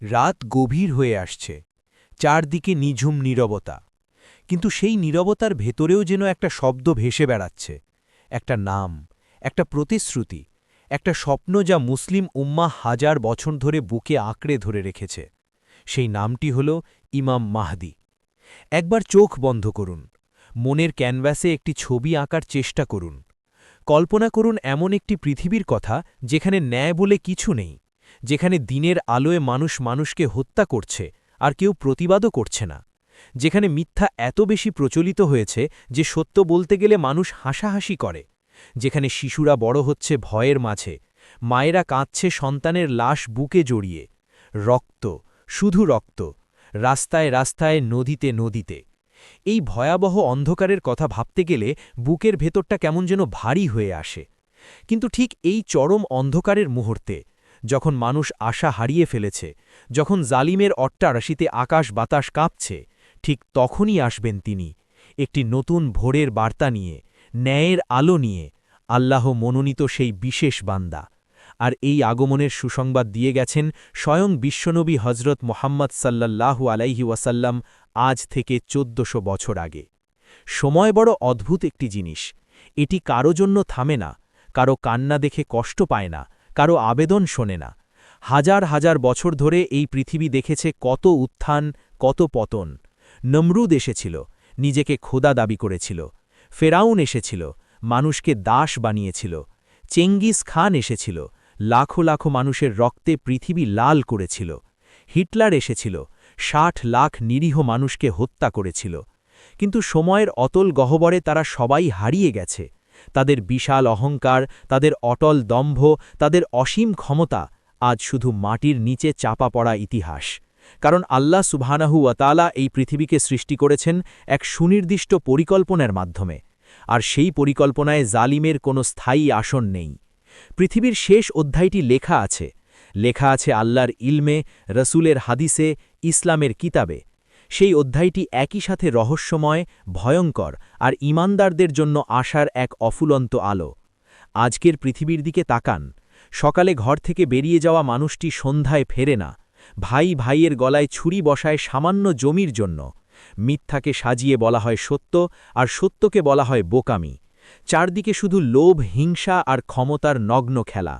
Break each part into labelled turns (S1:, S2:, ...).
S1: রাত গভীর হয়ে আসছে, চারদিকে নিঝুম নীরবতা। কিন্তু সেই নীরবতার ভেতরেও যেন একটা শব্দ ভেসে বেড়াচ্ছে, একটা নাম, একটা প্রতিশ্রুতি, একটা স্বপ্ন যা মুসলিম উম্মাহ হাজার বছর ধরে বুকে আঁকড়ে ধরে রেখেছে। সেই নামটি হল ইমাম মাহদী। একবার চোখ বন্ধ করুন, মনের ক্যানভাসে একটি ছবি আঁকার চেষ্টা করুন। কল্পনা করুন এমন একটি পৃথিবীর কথা যেখানে ন্যায় বলে কিছু নেই, যেখানে দিনের আলোয় মানুষ মানুষকে হত্যা করছে আর কেউ প্রতিবাদও করছে না, যেখানে মিথ্যা এত বেশি প্রচলিত হয়েছে যে সত্য বলতে গেলে মানুষ হাসাহাসি করে, যেখানে শিশুরা বড় হচ্ছে ভয়ের মাঝে, মায়েরা কাঁদছে সন্তানের লাশ বুকে জড়িয়ে। রক্ত, শুধু রক্ত, রাস্তায় রাস্তায়, নদীতে নদীতে। এই ভয়াবহ অন্ধকারের কথা ভাবতে গেলে বুকের ভেতরটা কেমন যেন ভারী হয়ে আসে। কিন্তু ঠিক এই চরম অন্ধকারের মুহূর্তে, যখন মানুষ আশা হারিয়ে ফেলেছে, যখন জালিমের অট্টারাশিতে আকাশ বাতাস কাঁপছে, ঠিক তখনই আসবেন তিনি, একটি নতুন ভোরের বার্তা নিয়ে, ন্যায়ের আলো নিয়ে, আল্লাহ মনোনীত সেই বিশেষ বান্দা। আর এই আগমনের সুসংবাদ দিয়ে গেছেন স্বয়ং বিশ্বনবী হজরত মোহাম্মদ সাল্লাল্লাহু আলাইহি ওয়াসাল্লাম আজ থেকে ১৪০০ বছর আগে। সময় বড় অদ্ভুত একটি জিনিস। এটি কারো জন্য থামে না, কারো কান্না দেখে কষ্ট পায় না, কারো আবেদন শোনে না। হাজার হাজার বছর ধরে এই পৃথিবী দেখেছে কত উত্থান, কত পতন। নমরুদ এসেছিল, নিজেকে খোদা দাবি করেছিল। ফেরাউন এসেছিল, মানুষকে দাস বানিয়েছিল। চেঙ্গিস খান এসেছিল, লাখো লাখো মানুষের রক্তে পৃথিবী লাল করেছিল। হিটলার এসেছিল, ৬০ লাখ নিরীহ মানুষকে হত্যা করেছিল। কিন্তু সময়ের অতল গহ্বরে তারা সবাই হারিয়ে গেছে। তাদের বিশাল অহংকার, তাদের অটল দম্ভ, তাদের অসীম ক্ষমতা আজ শুধু মাটির নিচে চাপা পড়া ইতিহাস। কারণ আল্লাহ সুবহানাহু ওয়া তাআলা এই পৃথিবীকে সৃষ্টি করেছেন এক সুনির্দিষ্ট পরিকল্পনার মাধ্যমে, আর সেই পরিকল্পনায় জালিমের কোনো স্থায়ী আসন নেই। পৃথিবীর শেষ অধ্যায়টি লেখা আছে আল্লাহর ইলমে, রসুলের হাদিসে, ইসলামের কিতাবে। সেই অধ্যায়টি একই সাথে রহস্যময়, ভয়ঙ্কর আর ঈমানদারদের জন্য আশার এক অফুলন্ত আলো। আজকের পৃথিবীর দিকে তাকান। সকালে ঘর থেকে বেরিয়ে যাওয়া মানুষটি সন্ধ্যায় ফেরে না। ভাই ভাইয়ের গলায় ছুরি বসায় সামান্য জমির জন্য। মিথ্যাকে সাজিয়ে বলা হয় সত্য, আর সত্যকে বলা হয় বোকামি। চারদিকে শুধু লোভ, হিংসা আর ক্ষমতার নগ্ন খেলা।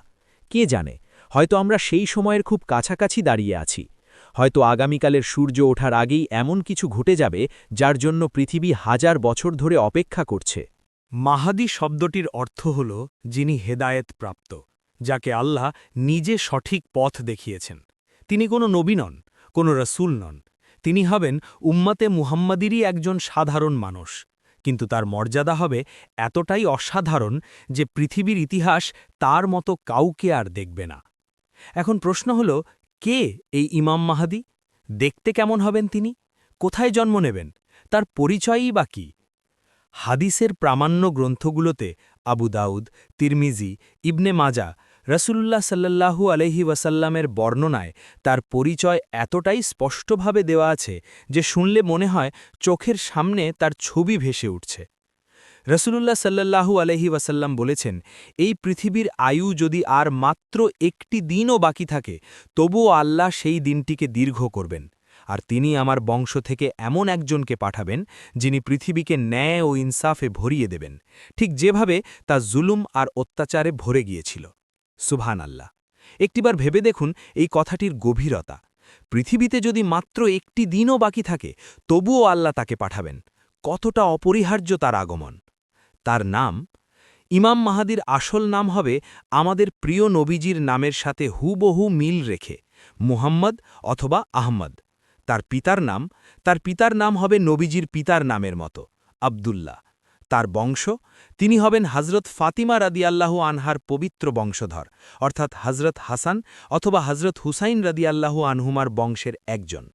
S1: কে জানে, হয়তো আমরা সেই সময়ের খুব কাছাকাছি দাঁড়িয়ে আছি। হয়তো আগামীকালের সূর্য ওঠার আগেই এমন কিছু ঘটে যাবে যার জন্য পৃথিবী হাজার বছর ধরে অপেক্ষা করছে।
S2: মাহাদি শব্দটির অর্থ হল যিনি হেদায়েত প্রাপ্ত, যাকে আল্লাহ নিজে সঠিক পথ দেখিয়েছেন। তিনি কোনো নবী নন, কোনো রসুল নন। তিনি হবেন উম্মতে মুহাম্মাদিরই একজন সাধারণ মানুষ। কিন্তু তার মর্যাদা হবে এতটাই অসাধারণ যে পৃথিবীর ইতিহাস তার মতো কাউকে আর দেখবে না। এখন প্রশ্ন হল, কে এই ইমাম মাহাদি? দেখতে কেমন হবেন তিনি? কোথায় জন্ম নেবেন? তার পরিচয়ই বা কী? হাদিসের প্রামাণ্য গ্রন্থগুলোতে আবু দাউদ, তিরমিজি, ইবনে মাজা, রসুল্লাহ সাল্লাল্লাহু আলাইহি ওয়াসাল্লামের বর্ণনায় তার পরিচয় এতটাই স্পষ্টভাবে দেওয়া আছে যে শুনলে মনে হয় চোখের সামনে তার ছবি ভেসে উঠছে। রসুলুল্লাহ সাল্লাল্লাহু আলাইহি ওয়াসাল্লাম বলেছেন, এই পৃথিবীর আয়ু যদি আর মাত্র একটি দিনও বাকি থাকে, তবুও আল্লাহ সেই দিনটিকে দীর্ঘ করবেন। আর তিনি আমার বংশ থেকে এমন একজনকে পাঠাবেন যিনি পৃথিবীকে ন্যায় ও ইনসাফে ভরিয়ে দেবেন, ঠিক যেভাবে তা জুলুম আর অত্যাচারে ভরে গিয়েছিল। সুবহান আল্লাহ! একটিবার ভেবে দেখুন এই কথাটির গভীরতা। পৃথিবীতে যদি মাত্র একটি দিনও বাকি থাকে, তবুও আল্লাহ তাকে পাঠাবেন। কতটা অপরিহার্য তার আগমন! তার নাম, ইমাম মাহাদির আসল নাম হবে আমাদের প্রিয় নবীজির নামের সাথে হুবহু মিল রেখে মুহাম্মদ অথবা আহমদ। তার পিতার নাম হবে নবীজির পিতার নামের মতো, আব্দুল্লাহ। তার বংশ, তিনি হবেন হজরত ফাতিমা রাদিয়াল্লাহু আনহার পবিত্র বংশধর, অর্থাৎ হজরত হাসান অথবা হজরত হুসাইন রাদিয়াল্লাহু আনহুমার বংশের একজন।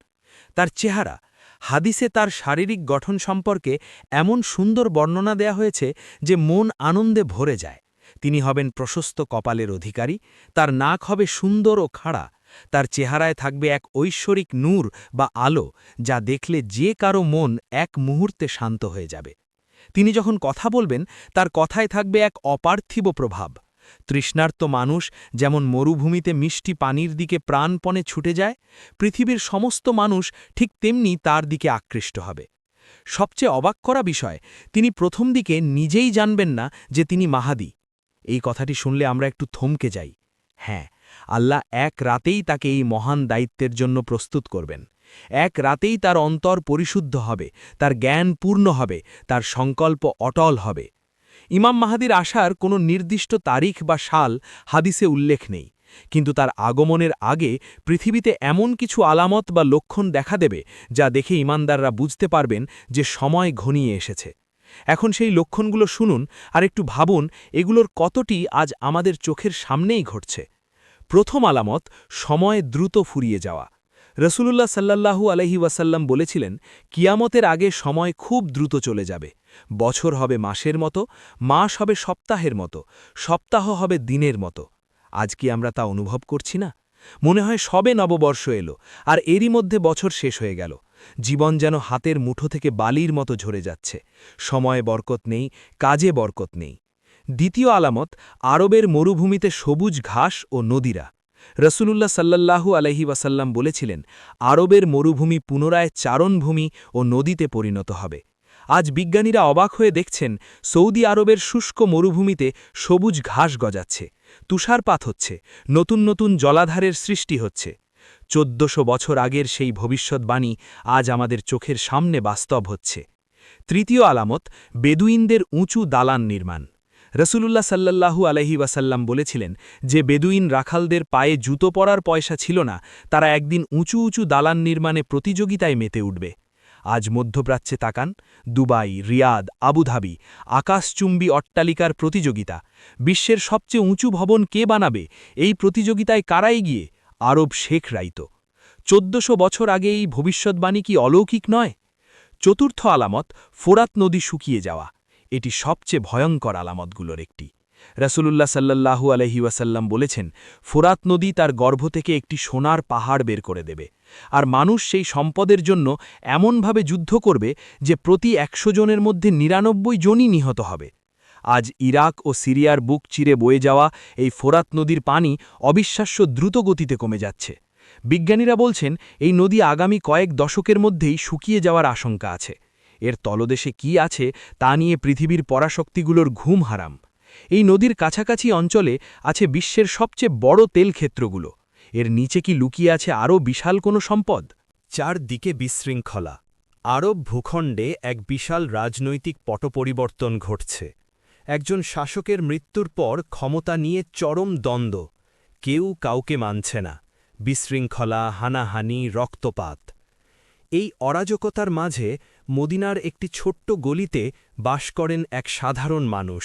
S2: তার চেহারা, হাদিসে তার শারীরিক গঠন সম্পর্কে এমন সুন্দর বর্ণনা দেয়া হয়েছে যে মন আনন্দে ভরে যায়। তিনি হবেন প্রশস্ত কপালের অধিকারী, তার নাক হবে সুন্দর ও খাড়া, তার চেহারায় থাকবে এক ঐশ্বরিক নূর বা আলো যা দেখলে যে কারো মন এক মুহূর্তে শান্ত হয়ে যাবে। তিনি যখন কথা বলবেন তার কথায় থাকবে এক অপার্থিব প্রভাব। তৃষ্ণার্ত মানুষ যেমন মরুভূমিতে মিষ্টি পানির দিকে প্রাণপণে ছুটে যায়, পৃথিবীর সমস্ত মানুষ ঠিক তেমনি তার দিকে আকৃষ্ট হবে। সবচেয়ে অবাক করা বিষয়, তিনি প্রথম দিকে নিজেই জানবেন না যে তিনি মাহাদি। এই কথাটি শুনলে আমরা একটু থমকে যাই। হ্যাঁ, আল্লাহ এক রাতেই তাকে এই মহান দায়িত্বের জন্য প্রস্তুত করবেন। এক রাতেই তার অন্তর পরিশুদ্ধ হবে, তার জ্ঞান পূর্ণ হবে, তার সংকল্প অটল হবে। ইমাম মাহাদির আসার কোনো নির্দিষ্ট তারিখ বা সাল হাদিসে উল্লেখ নেই, কিন্তু তার আগমনের আগে পৃথিবীতে এমন কিছু আলামত বা লক্ষণ দেখা দেবে যা দেখে ইমানদাররা বুঝতে পারবেন যে সময় ঘনিয়ে এসেছে। এখন সেই লক্ষণগুলো শুনুন আর একটু ভাবুন এগুলোর কতটি আজ আমাদের চোখের সামনেই ঘটছে। প্রথম আলামত, সময় দ্রুত ফুরিয়ে যাওয়া। রসুলুল্লাহ সাল্লাল্লাহু আলাইহি ওয়াসাল্লাম বলেছিলেন, কিয়ামতের আগে সময় খুব দ্রুত চলে যাবে। বছর হবে মাসের মতো, মাস হবে সপ্তাহের মতো, সপ্তাহ হবে দিনের মতো। আজ কি আমরা তা অনুভব করছি না? মনে হয় সবে নববর্ষ এলো, আর এরই মধ্যে বছর শেষ হয়ে গেল। জীবন যেন হাতের মুঠো থেকে বালির মতো ঝরে যাচ্ছে। সময়ে বরকত নেই, কাজে বরকত নেই। দ্বিতীয় আলামত, আরবের মরুভূমিতে সবুজ ঘাস ও নদীরা। রসুলুল্লাহ সাল্লাল্লাহু আলাইহি ওয়াসাল্লাম বলেছিলেন, আরবের মরুভূমি পুনরায় চারণভূমি ও নদীতে পরিণত হবে। আজ বিজ্ঞানীরা অবাক হয়ে দেখছেন, সৌদি আরবের শুষ্ক মরুভূমিতে সবুজ ঘাস গজাচ্ছে, তুষারপাত হচ্ছে, নতুন নতুন জলাধারের সৃষ্টি হচ্ছে। 1400 বছর আগের সেই ভবিষ্যৎবাণী আজ আমাদের চোখের সামনে বাস্তব হচ্ছে। তৃতীয় আলামত, বেদুইনদের উঁচু দালান নির্মাণ। রসুলুল্লাহ সাল্লাল্লাহু আলাইহি ওয়াসাল্লাম বলেছিলেন, যে বেদুইন রাখালদের পায়ে জুতো পরার পয়সা ছিল না, তারা একদিন উঁচু উঁচু দালান নির্মাণে প্রতিযোগিতায় মেতে উঠবে। আজ মধ্যপ্রাচ্যে তাকান, দুবাই, রিয়াদ, আবুধাবি, আকাশচুম্বী অট্টালিকার প্রতিযোগিতা। বিশ্বের সবচেয়ে উঁচু ভবন কে বানাবে, এই প্রতিযোগিতায় কারাই গিয়ে? আরব শেখরাই তো। 1400 বছর আগে এই ভবিষ্যৎবাণী কি অলৌকিক নয়? চতুর্থ আলামত, ফোরাত নদী শুকিয়ে যাওয়া। এটি সবচেয়ে ভয়ঙ্কর আলামতগুলোর একটি। রাসূলুল্লাহ সাল্লাল্লাহু আলাইহি ওয়াসাল্লাম বলেছেন, ফোরাত নদী তার গর্ভ থেকে একটি সোনার পাহাড় বের করে দেবে, আর মানুষ সেই সম্পদের জন্য এমনভাবে যুদ্ধ করবে যে প্রতি 100 জনের মধ্যে 99 জনই নিহত হবে। আজ ইরাক ও সিরিয়ার বুক চিরে বয়ে যাওয়া এই ফোরাত নদীর পানি অবিশ্বাস্য দ্রুত গতিতে কমে যাচ্ছে। বিজ্ঞানীরা বলছেন, এই নদী আগামী কয়েক দশকের মধ্যেই শুকিয়ে যাওয়ার আশঙ্কা আছে। এর তলদেশে কি আছে তা নিয়ে পৃথিবীর পরাশক্তিগুলোর ঘুম হারাম। এই নদীর কাছাকাছি অঞ্চলে আছে বিশ্বের সবচেয়ে বড় তেল ক্ষেত্রগুলো। এর নিচে কি লুকিয়ে আছে আরও বিশাল কোনো সম্পদ?
S3: চারদিকে বিশৃঙ্খলা। আরব ভূখণ্ডে এক বিশাল রাজনৈতিক পটপরিবর্তন ঘটছে। একজন শাসকের মৃত্যুর পর ক্ষমতা নিয়ে চরম দ্বন্দ্ব। কেউ কাউকে মানছে না। বিশৃঙ্খলা, হানাহানি, রক্তপাত। এই অরাজকতার মাঝে মদিনার একটি ছোট্ট গলিতে বাস করেন এক সাধারণ মানুষ।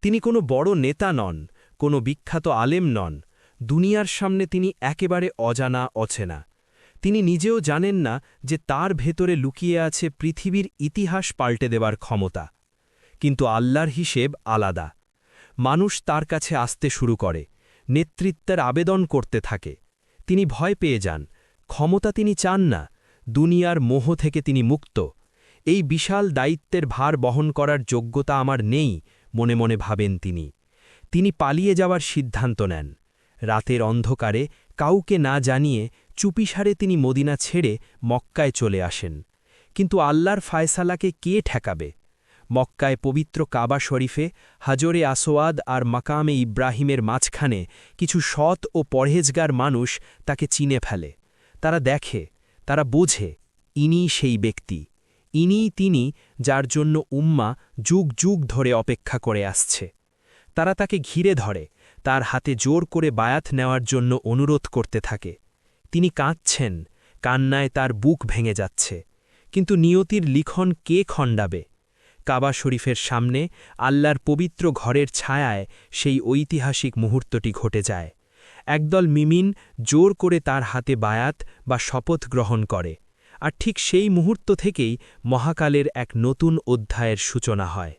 S3: তিনি কোনো বড় নেতা নন, কোনো বিখ্যাত আলেম নন। দুনিয়ার সামনে তিনি একেবারে অজানা, অচেনা। তিনি নিজেও জানেন না যে তার ভেতরে লুকিয়ে আছে পৃথিবীর ইতিহাস পাল্টে দেবার ক্ষমতা। কিন্তু আল্লাহর হিসেব আলাদা। মানুষ তার কাছে আসতে শুরু করে, নেতৃত্বের আবেদন করতে থাকে। তিনি ভয় পেয়ে যান, ক্ষমতা তিনি চান না, দুনিয়ার মোহ থেকে তিনি মুক্ত। এই বিশাল দায়িত্বের ভার বহন করার যোগ্যতা আমার নেই, মনে মনে ভাবেন তিনি। তিনি পালিয়ে যাওয়ার সিদ্ধান্ত নেন। রাতের অন্ধকারে কাউকে না জানিয়ে চুপিসারে তিনি মদিনা ছেড়ে মক্কায় চলে আসেন। কিন্তু আল্লাহর ফায়সালাকে কে ঠেকাবে? মক্কায় পবিত্র কাবা শরীফে, হাজরে আসোয়াদ আর মাকামে ইব্রাহিমের মাঝখানে কিছু সৎ ও পরহেজগার মানুষ তাকে চিনে ফেলে। তারা দেখে, তারা বোঝে, ইনিই সেই ব্যক্তি, ইনিই তিনি যার জন্য উম্মা যুগ যুগ ধরে অপেক্ষা করে আসছে। তারা তাকে ঘিরে ধরে, তার হাতে জোর করে বায়াত নেওয়ার জন্য অনুরোধ করতে থাকে। তিনি কাঁদছেন, কান্নায় তার বুক ভেঙে যাচ্ছে। কিন্তু নিয়তির লিখন কে খণ্ডাবে? কাবা শরীফের সামনে আল্লাহর পবিত্র ঘরের ছায়ায় সেই ঐতিহাসিক মুহূর্তটি ঘটে যায়। একদল মিমিন জোর করে তার হাতে বায়াত বা শপথ গ্রহণ করে, আর ঠিক সেই মুহূর্ত থেকেই মহাকালের এক নতুন অধ্যায়ের সূচনা হয়।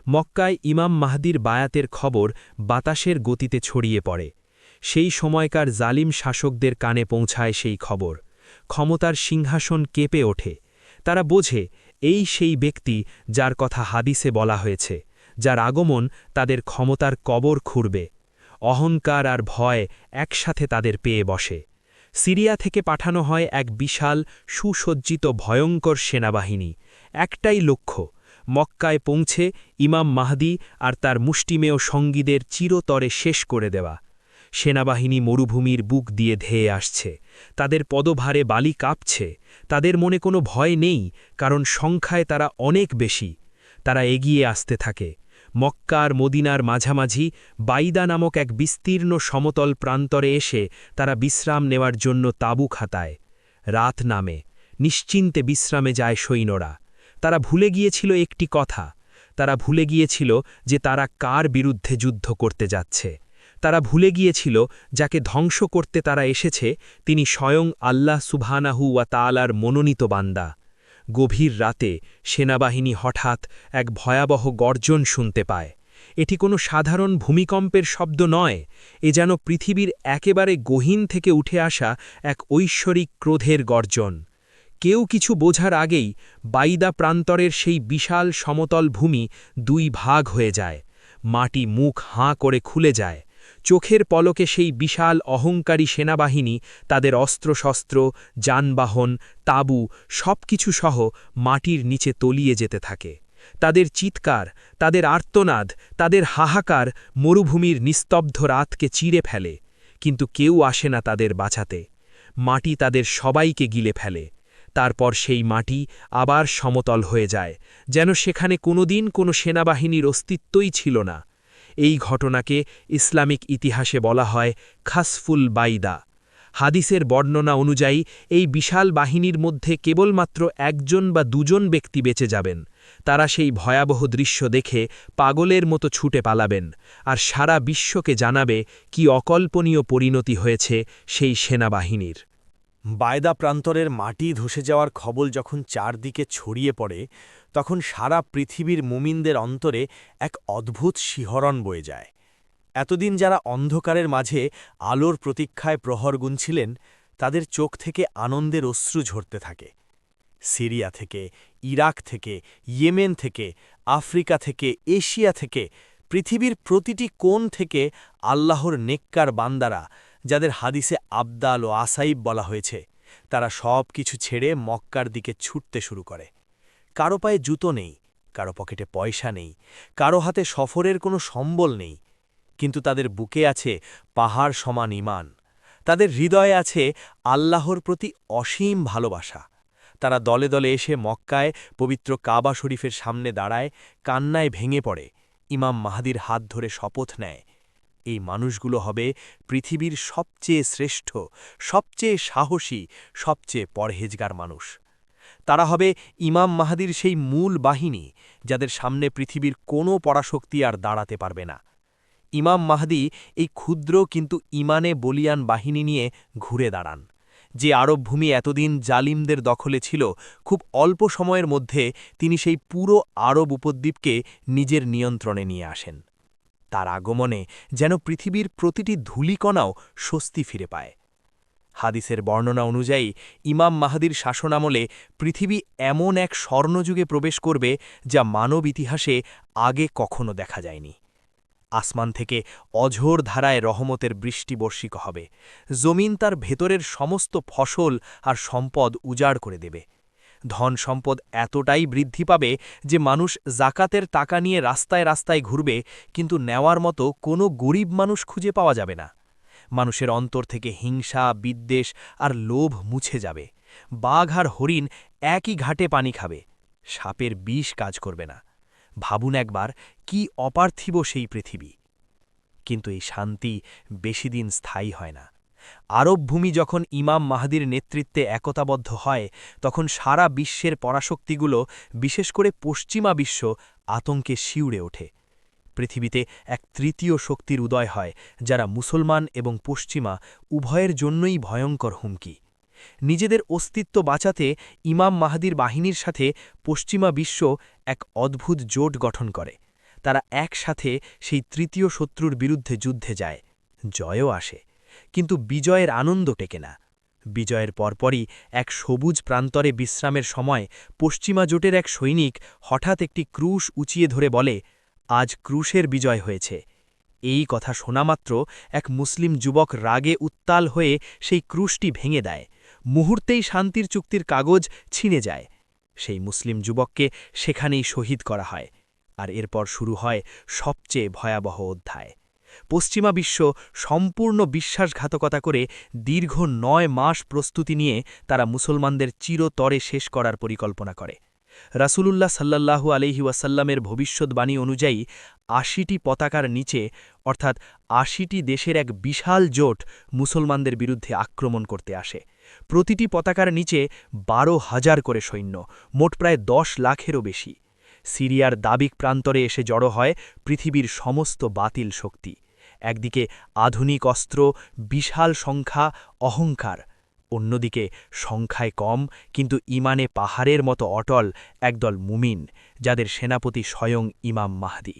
S3: মক্কায় ইমাম মাহদির বায়াতের খবর বাতাসের গতিতে ছড়িয়ে পড়ে। সেই সময়কার জালিম শাসকদের কানে পৌঁছায় সেই খবর। ক্ষমতার সিংহাসন কেঁপে ওঠে। তারা বোঝে, এই সেই ব্যক্তি যার কথা হাদিসে বলা হয়েছে, যার আগমন তাদের ক্ষমতার কবর খুঁড়বে। অহংকার আর ভয় একসাথে তাদের পেয়ে বসে। সিরিয়া থেকে পাঠানো হয় এক বিশাল সুসজ্জিত ভয়ঙ্কর সেনাবাহিনী। একটাই লক্ষ্য, মক্কায় পৌঁছে ইমাম মাহদি আর তার মুষ্টিমেয় সঙ্গীদের চিরতরে শেষ করে দেওয়া। সেনাবাহিনী মরুভূমির বুক দিয়ে ধেয়ে আসছে, তাদের পদভারে বালি কাঁপছে। তাদের মনে কোনো ভয় নেই, কারণ সংখ্যায় তারা অনেক বেশি। তারা এগিয়ে আসতে থাকে। মক্কা আর মদিনার মাঝামাঝি বাইদা নামক এক বিস্তীর্ণ সমতল প্রান্তরে এসে তারা বিশ্রাম নেওয়ার জন্য তাঁবু খাতায়। রাত নামে, নিশ্চিন্তে বিশ্রামে যায় সৈন্যরা। তারা ভুলে গিয়েছিল একটি কথা, তারা ভুলে গিয়েছিল যে তারা কার বিরুদ্ধে যুদ্ধ করতে যাচ্ছে। তারা ভুলে গিয়েছিল যাকে ধ্বংস করতে তারা এসেছে তিনি স্বয়ং আল্লাহ সুবহানাহু ওয়া তাআলার মনোনীত বান্দা। গভীর রাতে সেনাবাহিনী হঠাৎ এক ভয়াবহ গর্জন শুনতে পায়। এটি কোনো সাধারণ ভূমিকম্পের শব্দ নয়, এ যেন পৃথিবীর একেবারে গহীন থেকে উঠে আসা এক ঐশ্বরিক ক্রোধের গর্জন। কেউ কিছু বোঝার আগেই বাইদা প্রান্তরের সেই বিশাল সমতল ভূমি দুই ভাগ হয়ে যায়। মাটি মুখ হাঁ করে খুলে যায়। চোখের পলকে সেই বিশাল অহংকারী সেনাবাহিনী তাদের অস্ত্রশস্ত্র, যানবাহন, তাঁবু সবকিছু সহ মাটির নিচে তলিয়ে যেতে থাকে। তাদের চিৎকার, তাদের আর্তনাদ, তাদের হাহাকার মরুভূমির নিস্তব্ধ রাতকে চিরে ফেলে, কিন্তু কেউ আসে না তাদের বাঁচাতে। মাটি তাদের সবাইকে গিলে ফেলে। তারপর সেই মাটি আবার সমতল হয়ে যায়, যেন সেখানে কোনোদিন কোনো সেনাবাহিনীর অস্তিত্বই ছিল না। এই ঘটনাকে ইসলামিক ইতিহাসে বলা হয় খাসফুল বাইদা। হাদিসের বর্ণনা অনুযায়ী এই বিশাল বাহিনীর মধ্যে কেবলমাত্র একজন বা দুজন ব্যক্তি বেঁচে যাবেন। তারা সেই ভয়াবহ দৃশ্য দেখে পাগলের মতো ছুটে পালাবেন, আর সারা বিশ্বকে জানাবে কি অকল্পনীয় পরিণতি হয়েছে সেই সেনাবাহিনীর।
S4: বায়দা প্রান্তরের মাটি ধসে যাওয়ার খবর যখন চারদিকে ছড়িয়ে পড়ে, তখন সারা পৃথিবীর মুমিনদের অন্তরে এক অদ্ভুত শিহরণ বয়ে যায়। এতদিন যারা অন্ধকারের মাঝে আলোর প্রতীক্ষায় প্রহর গুনছিলেন, তাদের চোখ থেকে আনন্দের অশ্রু ঝরতে থাকে। সিরিয়া থেকে, ইরাক থেকে, ইয়েমেন থেকে, আফ্রিকা থেকে, এশিয়া থেকে, পৃথিবীর প্রতিটি কোণ থেকে আল্লাহর নেককার বান্দারা, যাদের হাদিসে আবদাল ও আসাইব বলা হয়েছে, তারা সব কিছু ছেড়ে মক্কার দিকে ছুটতে শুরু করে। কারো পায়ে জুতো নেই, কারো পকেটে পয়সা নেই, কারো হাতে সফরের কোনো সম্বল নেই, কিন্তু তাদের বুকে আছে পাহাড় সমান ঈমান। তাদের হৃদয়ে আছে আল্লাহর প্রতি অসীম ভালোবাসা। তারা দলে দলে এসে মক্কায় পবিত্র কাবা শরীফের সামনে দাঁড়ায়, কান্নায় ভেঙে পড়ে, ইমাম মাহদির হাত ধরে শপথ নেয়, এই মানুষগুলো হবে পৃথিবীর সবচেয়ে শ্রেষ্ঠ, সবচেয়ে সাহসী, সবচেয়ে পরহেজগার মানুষ। তারা হবে ইমাম মাহদির সেই মূল বাহিনী, যাদের সামনে পৃথিবীর কোনো পরাশক্তি আর দাঁড়াতে পারবে না। ইমাম মাহদি এই ক্ষুদ্র কিন্তু ইমানে বলিয়ান বাহিনী নিয়ে ঘুরে দাঁড়ান। যে আরব ভূমি এতদিন জালিমদের দখলে ছিল, খুব অল্প সময়ের মধ্যে তিনি সেই পুরো আরব উপদ্বীপকে নিজের নিয়ন্ত্রণে নিয়ে আসেন। তার আগমনে যেন পৃথিবীর প্রতিটি ধূলিকণাও স্বস্তি ফিরে পায়। হাদিসের বর্ণনা অনুযায়ী ইমাম মাহদির শাসনামলে পৃথিবী এমন এক স্বর্ণযুগে প্রবেশ করবে যা মানব ইতিহাসে আগে কখনো দেখা যায়নি। আসমান থেকে অঝোর ধারায় রহমতের বৃষ্টি বর্ষিত হবে। জমিন তার ভেতরের সমস্ত ফসল আর সম্পদ উজাড় করে দেবে। ধন সম্পদ এতটাই বৃদ্ধি পাবে যে মানুষ জাকাতের টাকা নিয়ে রাস্তায় রাস্তায় ঘুরবে, কিন্তু নেওয়ার মতো কোনো গরিব মানুষ খুঁজে পাওয়া যাবে না। মানুষের অন্তর থেকে হিংসা, বিদ্বেষ আর লোভ মুছে যাবে। বাঘ আর হরিণ একই ঘাটে পানি খাবে, সাপের বিষ কাজ করবে না। ভাবুন একবার, কি অপার্থিব সেই পৃথিবী। কিন্তু এই শান্তি বেশিদিন স্থায়ী হয় না। আরব ভূমি যখন ইমাম মাহদির নেতৃত্বে একতাবদ্ধ হয়, তখন সারা বিশ্বের পরাশক্তিগুলো, বিশেষ করে পশ্চিমা বিশ্ব, আতঙ্কে শিউরে ওঠে। পৃথিবীতে এক তৃতীয় শক্তির উদয় হয়, যারা মুসলমান এবং পশ্চিমা উভয়ের জন্যই ভয়ঙ্কর হুমকি। নিজেদের অস্তিত্ব বাঁচাতে ইমাম মাহদির বাহিনীর সাথে পশ্চিমা বিশ্ব এক অদ্ভুত জোট গঠন করে। তারা একসাথে সেই তৃতীয় শত্রুর বিরুদ্ধে যুদ্ধে যায়। জয়ও আসে, কিন্তু বিজয়ের আনন্দ টেকে না। বিজয়ের পরপরই এক সবুজ প্রান্তরে বিশ্রামের সময় পশ্চিমা জোটের এক সৈনিক হঠাৎ একটি ক্রুশ উঁচিয়ে ধরে বলে, আজ ক্রুশের বিজয় হয়েছে। এই কথা শোনামাত্র এক মুসলিম যুবক রাগে উত্তাল হয়ে সেই ক্রুশটি ভেঙে দেয়। মুহূর্তেই শান্তির চুক্তির কাগজ ছিঁড়ে যায়। সেই মুসলিম যুবককে সেখানেই শহীদ করা হয়। আর এরপর শুরু হয় সবচেয়ে ভয়াবহ অধ্যায়। পশ্চিমা বিশ্ব সম্পূর্ণ বিশ্বাসঘাতকতা করে দীর্ঘ ৯ মাস প্রস্তুতি নিয়ে তারা মুসলমানদের চিরতরে শেষ করার পরিকল্পনা করে। রাসূলুল্লাহ সাল্লাল্লাহু আলাইহি ওয়াসাল্লামের ভবিষ্যদ্বাণী অনুযায়ী ৮০টি পতাকার নিচে অর্থাৎ ৮০টি দেশের এক বিশাল জোট মুসলমানদের বিরুদ্ধে আক্রমণ করতে আসে। প্রতিটি পতাকার নিচে ১২,০০০ করে সৈন্য, মোট প্রায় ১০ লাখেরও বেশি। সিরিয়ার দাবিক প্রান্তরে এসে জড়ো হয় পৃথিবীর সমস্ত বাতিল শক্তি। একদিকে আধুনিক অস্ত্র, বিশাল সংখ্যা, অহংকার; অন্যদিকে সংখ্যায় কম কিন্তু ইমানে পাহাড়ের মতো অটল একদল মুমিন, যাদের সেনাপতি স্বয়ং ইমাম মাহদী।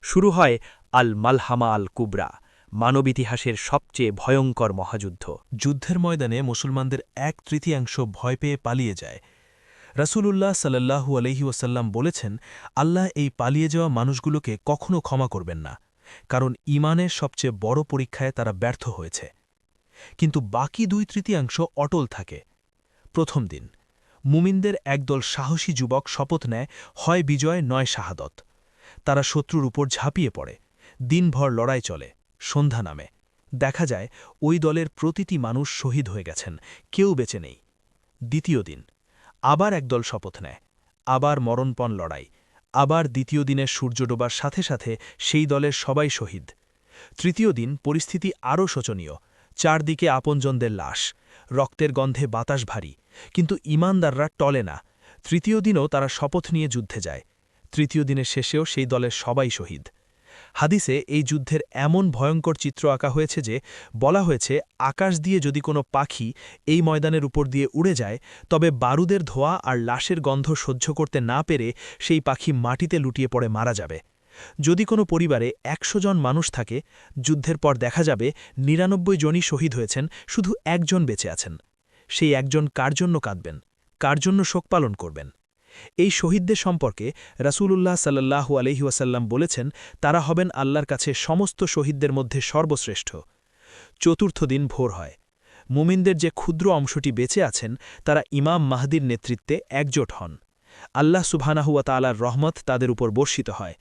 S4: শুরু হয় আল মালহামা আল কুবরা, মানবিতিহাসের সবচেয়ে ভয়ঙ্কর মহাযুদ্ধ।
S1: যুদ্ধের ময়দানে মুসলমানদের ১/৩ ভয় পেয়ে পালিয়ে যায়। রাসূলুল্লাহ সাল্লাল্লাহু আলাইহি ওয়াসাল্লাম বলেছেন, আল্লাহ এই পালিয়ে যাওয়া মানুষগুলোকে কখনো ক্ষমা করবেন না, কারণ ঈমানের সবচেয়ে বড় পরীক্ষায় তারা ব্যর্থ হয়েছে। কিন্তু বাকি ২/৩ অটল থাকে। প্রথম দিন মুমিনদের একদল সাহসী যুবক শপথ নেয়, হয় বিজয় নয় শাহাদত। তারা শত্রুর উপর ঝাঁপিয়ে পড়ে। দিনভর লড়াই চলে। সন্ধ্যা নামে দেখা যায় ওই দলের প্রতিটি মানুষ শহীদ হয়ে গেছেন, কেউ বেঁচে নেই। দ্বিতীয় দিন আবার একদল শপথ নেয়, আবার মরণপণ লড়াই। আবার দ্বিতীয় দিনের সূর্য ডোবার সাথে সাথে সেই দলের সবাই শহীদ। তৃতীয় দিন পরিস্থিতি আরও শোচনীয়। চারদিকে আপনজনদের লাশ, রক্তের গন্ধে বাতাস ভারী, কিন্তু ঈমানদাররা টলে না। তৃতীয় দিনও তারা শপথ নিয়ে যুদ্ধে যায়। তৃতীয় দিনের শেষেও সেই দলের সবাই শহীদ। হাদিসে এই যুদ্ধের এমন ভয়ঙ্কর চিত্র আঁকা হয়েছে যে বলা হয়েছে, আকাশ দিয়ে যদি কোনো পাখি এই ময়দানের উপর দিয়ে উড়ে যায়, তবে বারুদের ধোঁয়া আর লাশের গন্ধ সহ্য করতে না পেরে সেই পাখি মাটিতে লুটিয়ে পড়ে মারা যাবে। যদি কোনো পরিবারে ১০০ জন মানুষ থাকে, যুদ্ধের পর দেখা যাবে ৯৯ জনই শহীদ হয়েছেন, শুধু একজন বেঁচে আছেন। সেই একজন কার জন্য কাঁদবেন, কার জন্য শোক পালন করবেন? এই শহীদদের সম্পর্কে রাসূলুল্লাহ সাল্লাল্লাহু আলাইহি ওয়াসাল্লাম বলেছেন, তারা হবেন আল্লাহর কাছে সমস্ত শহীদদের মধ্যে সর্বশ্রেষ্ঠ। চতুর্থ দিন ভোর হয়। মুমিনদের যে ক্ষুদ্র অংশটি বেঁচে আছেন, তারা ইমাম মাহদীর নেতৃত্বে একজোট হন। আল্লাহ সুবহানাহু ওয়া তাআলার রহমত তাদের উপর বর্ষিত হয়।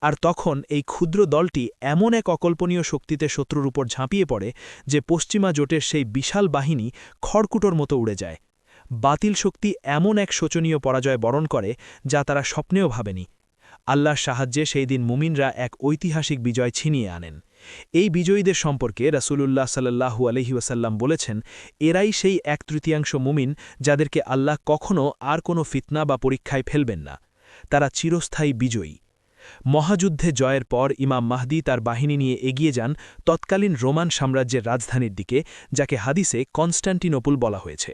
S1: আর তখন এই ক্ষুদ্র দলটি এমন এক অকল্পনীয় শক্তিতে শত্রুর উপর ঝাঁপিয়ে পড়ে যে পশ্চিমা জোটের সেই বিশাল বাহিনী খড়কুটোর মতো উড়ে যায়। বাতিল শক্তি এমন এক শোচনীয় পরাজয় বরণ করে যা তারা স্বপ্নেও ভাবেনি। আল্লাহর সাহায্যে সেই দিন মুমিনরা এক ঐতিহাসিক বিজয় ছিনিয়ে আনেন। এই বিজয়ীদের সম্পর্কে রাসূলুল্লাহ সাল্লাল্লাহু আলাইহি ওয়াসাল্লাম বলেছেন, এরাই সেই ১/৩ মুমিন যাদেরকে আল্লাহ কখনও আর কোনো ফিতনা বা পরীক্ষায় ফেলবেন না। তারা চিরস্থায়ী বিজয়ী। মহাযুদ্ধে জয়ের পর ইমাম মাহদী তার বাহিনী নিয়ে এগিয়ে যান তৎকালীন রোমান সাম্রাজ্যের রাজধানীর দিকে, যাকে হাদিসে কনস্ট্যান্টিনোপল বলা হয়েছে।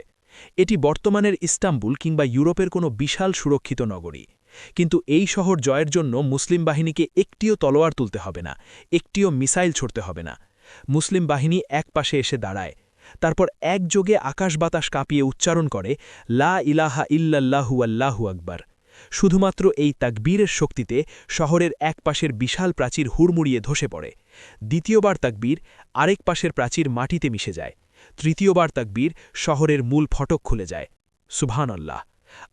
S1: এটি বর্তমানের ইস্তাম্বুল কিংবা ইউরোপের কোনো বিশাল সুরক্ষিত নগরী। কিন্তু এই শহর জয়ের জন্য মুসলিম বাহিনীকে একটিও তলোয়ার তুলতে হবে না, একটিও মিসাইল ছড়তে হবে না। মুসলিম বাহিনী এক পাশে এসে দাঁড়ায়। তারপর একযোগে আকাশ বাতাস কাঁপিয়ে উচ্চারণ করে, লা ইলাহা ইল্লাল্লাহু আল্লাহু আকবার। শুধুমাত্র এই তাকবীরের শক্তিতে শহরের এক পাশের বিশাল প্রাচীর হুড়মুড়িয়ে ধসে পড়ে। দ্বিতীয়বার তাকবীর, আরেক পাশের প্রাচীর মাটিতে মিশে যায়। তৃতীয়বার তাকবীর, শহরের মূল ফটক খুলে যায়। সুবহানাল্লাহ!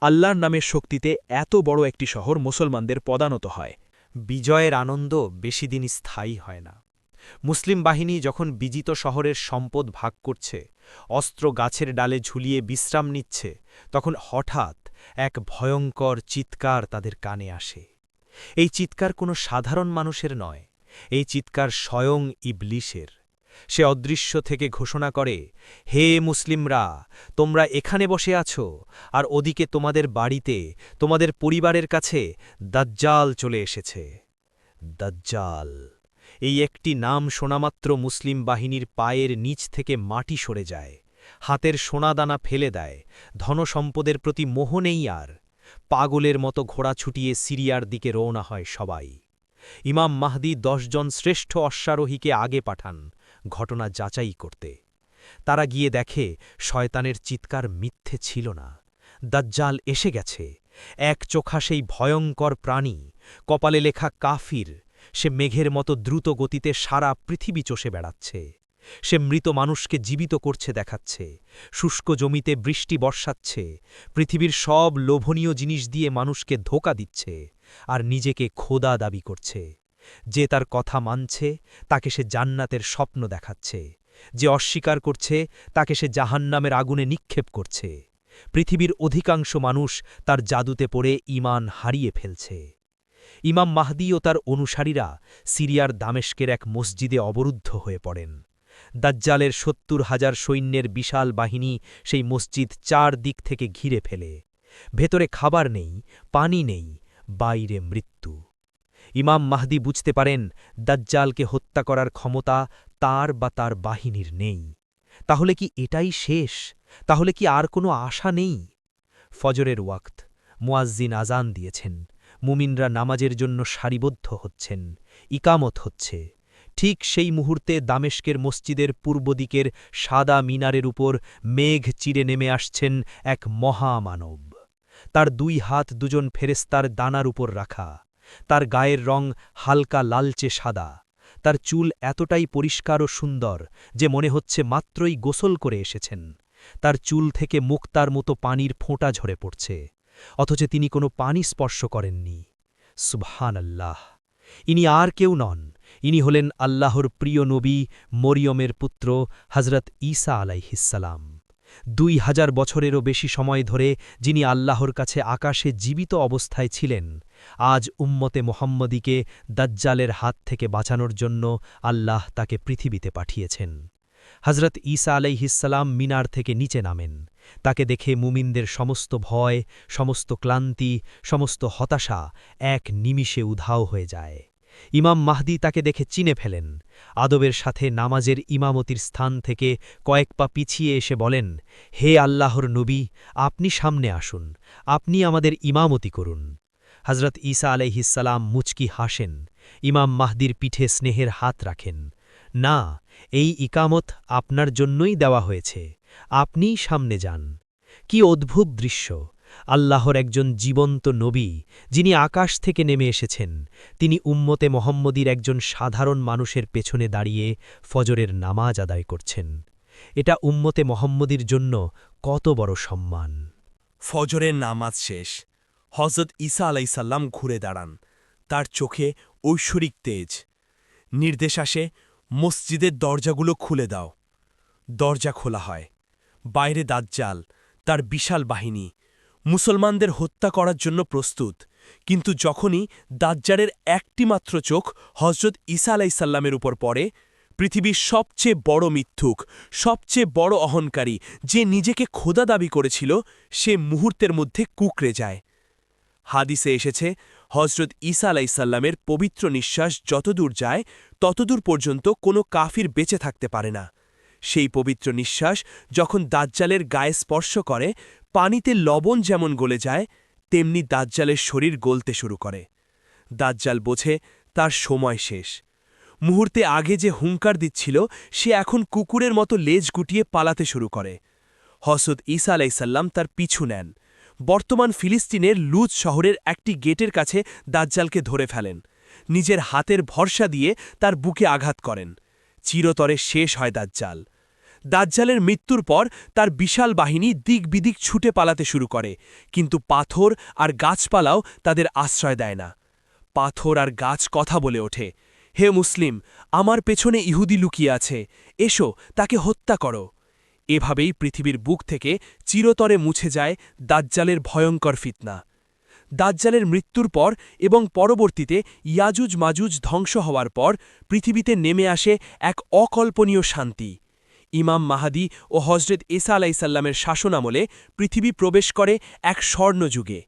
S1: আল্লাহর নামের শক্তিতে এত বড় একটি শহর মুসলমানদের পদানত হয়।
S4: বিজয়ের আনন্দ বেশি দিন স্থায়ী হয় না। মুসলিম বাহিনী যখন বিজিত শহরের সম্পদ ভাগ করছে, অস্ত্র গাছের ডালে ঝুলিয়ে বিশ্রাম নিচ্ছে, তখন হঠাৎ এক ভয়ঙ্কর চিৎকার তাদের কানে আসে। এই চিৎকার কোনো সাধারণ মানুষের নয়, এই চিৎকার স্বয়ং ইবলিসের। সে অদৃশ্য থেকে ঘোষণা করে, হে মুসলিমরা, তোমরা এখানে বসে আছো, আর ওদিকে তোমাদের বাড়িতে, তোমাদের পরিবারের কাছে দাজ্জাল চলে এসেছে। দাজ্জাল, এই একটি নাম শোনামাত্র মুসলিম বাহিনীর পায়ের নিচ থেকে মাটি সরে যায়, হাতের সোনাদানা ফেলে দেয়, ধনসম্পদের প্রতি মোহ নেই আর। পাগলের মতো ঘোড়া ছুটিয়ে সিরিয়ার দিকে রওনা হয় সবাই। ইমাম মাহদী ১০ জন শ্রেষ্ঠ অশ্বারোহীকে আগে পাঠান ঘটনা যাচাই করতে। তারা গিয়ে দেখে শয়তানের চিৎকার মিথ্যে ছিল না, দাজ্জাল এসে গেছে।
S3: এক চোখা সেই ভয়ঙ্কর প্রাণী, কপালে লেখা কাফির, সে মেঘের মতো দ্রুত গতিতে সারা পৃথিবী চষে বেড়াচ্ছে। সে মৃত মানুষকে জীবিত করছে দেখাচ্ছে, শুষ্ক জমিতে বৃষ্টি বর্ষাচ্ছে, পৃথিবীর সব লোভনীয় জিনিস দিয়ে মানুষকে ধোঁকা দিচ্ছে, আর নিজেকে খোদা দাবি করছে। যে তার কথা মানছে তাকে সে জান্নাতের স্বপ্ন দেখাচ্ছে, যে অস্বীকার করছে তাকে সে জাহান্নামের আগুনে নিক্ষেপ করছে। পৃথিবীর অধিকাংশ মানুষ তার জাদুতে পড়ে ঈমান হারিয়ে ফেলছে। ইমাম মাহদী ও তার অনুসারীরা সিরিয়ার দামেস্কের এক মসজিদে অবরুদ্ধ হয়ে পড়েন। দাজ্জালের ৭০,০০০ সৈন্যের বিশাল বাহিনী সেই মসজিদ ৪ দিক থেকে ঘিরে ফেলে। ভেতরে খাবার নেই, পানি নেই, বাইরে মৃত্যু। ইমাম মাহদী বুঝতে পারেন দাজ্জালকে হত্যা করার ক্ষমতা তার বা তার বাহিনীর নেই। তাহলে কি এটাই শেষ? তাহলে কি আর কোনো আশা নেই? ফজরের ওয়াক্ত, মুয়াজ্জিন আজান দিয়েছেন, মুমিনরা নামাজের জন্য সারিবদ্ধ হচ্ছেন, ইকামত হচ্ছে। ঠিক সেই মুহূর্তে দামেস্কের মসজিদের পূর্ব দিকের সাদা মিনারের উপর মেঘ চিরে নেমে আসছেন এক মহামানব। তার ২ হাত ২জন ফেরেস্তার দানার উপর রাখা, তার গায়ের রং হালকা লালচে সাদা, তার চুল এতটাই পরিষ্কার ও সুন্দর যে মনে হচ্ছে মাত্রই গোসল করে এসেছেন। তার চুল থেকে মুক্তার মতো পানির ফোঁটা ঝরে পড়ছে, অথচ তিনি কোনো পানি স্পর্শ করেননি। সুবহানাল্লাহ! ইনি আর কেউ নন, ইনি হলেন আল্লাহর প্রিয় নবী মরিয়মের পুত্র হজরত ঈসা আলাইহিসসালাম। ২০০০ বছরেরও বেশি সময় ধরে যিনি আল্লাহর কাছে আকাশে জীবিত অবস্থায় ছিলেন, আজ উম্মতে মোহাম্মদীকে দাজ্জালের হাত থেকে বাঁচানোর জন্য আল্লাহ তাকে পৃথিবীতে পাঠিয়েছেন। হজরত ঈসা আলাইহিসসালাম মিনার থেকে নিচে নামেন। তাকে দেখে মুমিনদের সমস্ত ভয়, সমস্ত ক্লান্তি, সমস্ত হতাশা এক নিমিষে উধাও হয়ে যায়। ইমাম মাহদী তাকে দেখে চিনে ফেলেন। আদবের সাথে নামাজের ইমামতির স্থান থেকে কয়েক পা পিছিয়ে এসে বলেন, হে আল্লাহর নবী, আপনি সামনে আসুন, আপনি আমাদের ইমামতি করুন। হজরত ঈসা আলাইহিসসালাম মুচকি হাসেন, ইমাম মাহদীর পিঠে স্নেহের হাত রাখেন। না, এই ইকামত আপনার জন্যই দেওয়া হয়েছে, আপনিই সামনে যান। কি অদ্ভুত দৃশ্য! আল্লাহর একজন জীবন্ত নবী, যিনি আকাশ থেকে নেমে এসেছেন, তিনি উম্মতে মোহাম্মদীর একজন সাধারণ মানুষের পেছনে দাঁড়িয়ে ফজরের নামাজ আদায় করছেন। এটা উম্মতে মোহাম্মদীর জন্য কত বড় সম্মান!
S4: ফজরের নামাজ শেষ। হজরত ঈসা আলাইসাল্লাম ঘুরে দাঁড়ান, তার চোখে ঐশ্বরিক তেজ। নির্দেশ আসে, মসজিদের দরজাগুলো খুলে দাও। দরজা খোলা হয়। বাইরে দাজ্জাল, তার বিশাল বাহিনী, মুসলমানদের হত্যা করার জন্য প্রস্তুত। কিন্তু যখনই দাজ্জালের একটি মাত্র চোখ হজরত ঈসা আলাইসাল্লামের উপর পড়ে, পৃথিবীর সবচেয়ে বড় মিথ্যুক, সবচেয়ে বড় অহংকারী, যে নিজেকে খোদা দাবি করেছিল, সে মুহূর্তের মধ্যে কুঁকড়ে যায়। হাদিসে এসেছে, হজরত ঈসা আলাইসাল্লামের পবিত্র নিঃশ্বাস যতদূর যায় ততদূর পর্যন্ত কোনো কাফির বেঁচে থাকতে পারে না। সেই পবিত্র নিঃশ্বাস যখন দাজ্জালের গায়ে স্পর্শ করে, পানিতে লবণ যেমন গলে যায়, তেমনি দাজ্জালের শরীর গলতে শুরু করে। দাজ্জাল বোঝে তার সময় শেষ। মুহূর্তে আগে যে হুঙ্কার দিচ্ছিল, সে এখন কুকুরের মতো লেজ গুটিয়ে পালাতে শুরু করে। হজরত ঈসা আলাইসাল্লাম তার পিছু নেন। বর্তমান ফিলিস্তিনের লুজ শহরের একটি গেটের কাছে দাজ্জালকে ধরে ফেলেন। নিজের হাতের ভরসা দিয়ে তার বুকে আঘাত করেন। চিরতরে শেষ হয় দাজ্জাল। দাজ্জালের মৃত্যুর পর তার বিশাল বাহিনী দিক বিদিক ছুটে পালাতে শুরু করে, কিন্তু পাথর আর গাছপালাও তাদের আশ্রয় দেয় না। পাথর আর গাছ কথা বলে ওঠে, হে মুসলিম, আমার পেছনে ইহুদি লুকিয়ে আছে, এসো তাকে হত্যা করো। এভাবেই পৃথিবীর বুক থেকে চিরতরে মুছে যায় দাজ্জালের ভয়ঙ্কর ফিতনা। দাজ্জালের মৃত্যুর পর এবং পরবর্তীতে ইয়াজুজ মাজুজ ধ্বংস হওয়ার পর পৃথিবীতে নেমে আসে এক অকল্পনীয় শান্তি। ইমাম মাহাদি ও হজরত ঈসা আলাইসাল্লামের শাসনামলে পৃথিবী প্রবেশ করে এক স্বর্ণযুগে।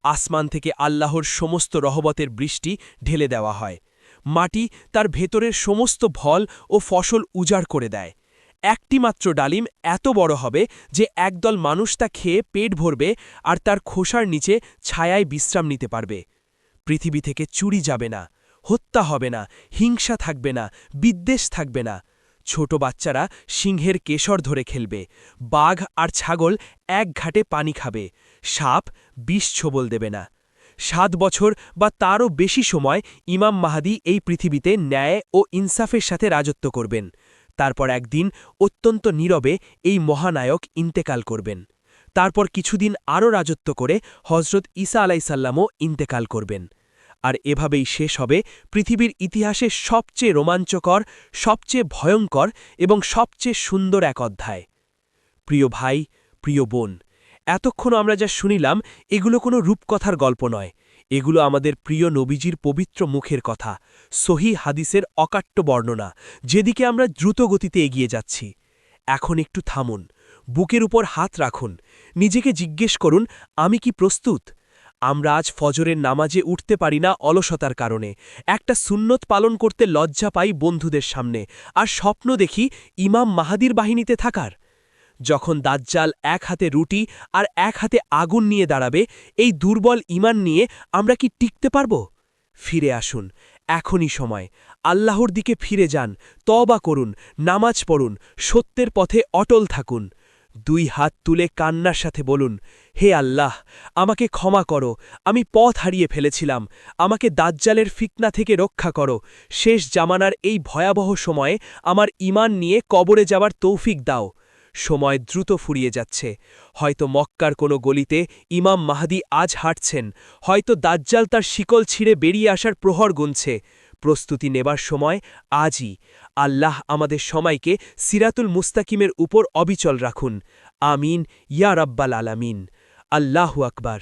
S4: আসমান থেকে আল্লাহর সমস্ত রহমতের বৃষ্টি ঢেলে দেওয়া হয়। মাটি তার ভেতরের সমস্ত ফল ও ফসল উজাড় করে দেয়। একটিমাত্র ডালিম এত বড় হবে যে একদল মানুষ তা খেয়ে পেট ভরবে আর তার খোসার নিচে ছায়ায় বিশ্রাম নিতে পারবে। পৃথিবী থেকে চুরি যাবে না, হত্যা হবে না, হিংসা থাকবে না, বিদ্বেষ থাকবে না।
S5: ছোট বাচ্চারা সিংহের কেশর ধরে খেলবে, বাঘ আর ছাগল এক ঘাটে পানি খাবে, সাপ বিষ ছোবল দেবে না। 7 বছর বা তারও বেশি সময় ইমাম মাহাদি এই পৃথিবীতে ন্যায় ও ইনসাফের সাথে রাজত্ব করবেন। তারপর একদিন অত্যন্ত নীরবে এই মহানায়ক ইন্তেকাল করবেন। তারপর কিছুদিন আরও রাজত্ব করে হজরত ঈসা আলাইসাল্লামও ইন্তেকাল করবেন। আর এভাবেই শেষ হবে পৃথিবীর ইতিহাসে সবচেয়ে রোমাঞ্চকর, সবচেয়ে ভয়ঙ্কর এবং সবচেয়ে সুন্দর এক অধ্যায়। প্রিয় ভাই, প্রিয় বোন, এতক্ষণ আমরা যা শুনিলাম এগুলো কোনো রূপকথার গল্প নয়, এগুলো আমাদের প্রিয় নবীজির পবিত্র মুখের কথা, সহি হাদিসের অকাট্য বর্ণনা, যেদিকে আমরা দ্রুত গতিতে এগিয়ে যাচ্ছি। এখন একটু থামুন, বুকের উপর হাত রাখুন, নিজেকে জিজ্ঞেস করুন, আমি কি প্রস্তুত? আমরা আজ ফজরের নামাজে উঠতে পারি না অলসতার কারণে, একটা সুন্নত পালন করতে লজ্জা পাই বন্ধুদের সামনে, আর স্বপ্ন দেখি ইমাম মাহাদির বাহিনীতে থাকার। যখন দাজ্জাল এক হাতে রুটি আর এক হাতে আগুন নিয়ে দাঁড়াবে, এই দুর্বল ঈমান নিয়ে আমরা কি টিকতে পারব? ফিরে আসুন, এখনই সময়। আল্লাহর দিকে ফিরে যান, তওবা করুন, নামাজ পড়ুন, সত্যের পথে অটল থাকুন। 2 হাত তুলে কান্নার সাথে বলুন, হে আল্লাহ, আমাকে ক্ষমা করো, আমি পথ হারিয়ে ফেলেছিলাম, আমাকে দাজ্জালের ফিতনা থেকে রক্ষা করো। শেষ জামানার এই ভয়াবহ সময়ে আমার ঈমান নিয়ে কবরে যাবার তৌফিক দাও। সময় দ্রুত ফুরিয়ে যাচ্ছে, হয়তো মক্কার কোনো গলিতে ইমাম মাহদি আজ হাঁটছেন, হয়তো দাজ্জাল তার শিকল ছিঁড়ে বেরিয়ে আসার প্রহর গুনছে। প্রস্তুতি নেবার সময় আজই। আল্লাহ আমাদের সময়কে সিরাতুল মুস্তাকিমের উপর অবিচল রাখুন। আমিন ইয়া রাব্বাল আলামিন। আল্লাহু আকবার।